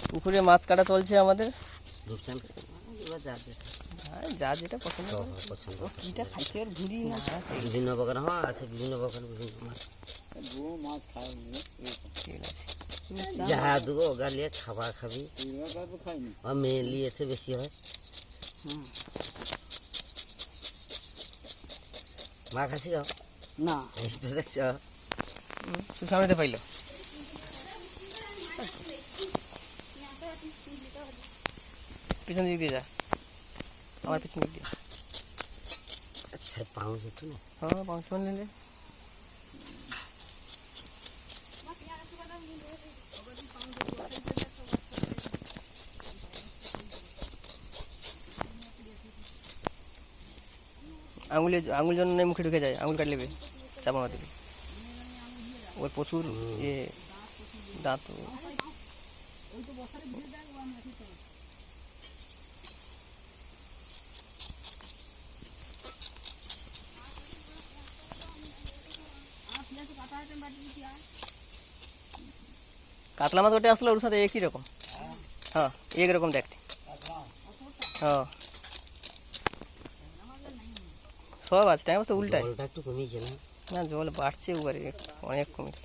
পুকুরে মাছ কাটা চলছে আমাদের। যা যেটা পছন্দ খাইছে ঘুরি না বিভিন্ন প্রকার আছে, বিভিন্ন প্রকার বিভিন্ন মাছ যাহা দেবো গালিয়ে খাবা খাবি মেয়ে লিয়েছে বেশি হয়। মা খাসি খাও না দেখছ তুই সামনেতে পাইলো পিছন দিক দিয়ে যা, আমার পিছন দিক দিয়ে। আচ্ছা পাউন্স একটু না, হ্যাঁ পাউন্স নিলে আঙুল জন্য মুখে ঢুকে যায়, আঙুল কাট নেবে চাপা মারতে ওর প্রচুর দাঁত। কাতলা মাছ ওটা আসলে ওর সাথে একই রকম, হ্যাঁ একরকম দেখতে। হ্যাঁ সব আছে, টাইম তো উল্টায় একটু কমিয়েছে না, না জল বাড়ছে, ওবারে অনেক কমেছে।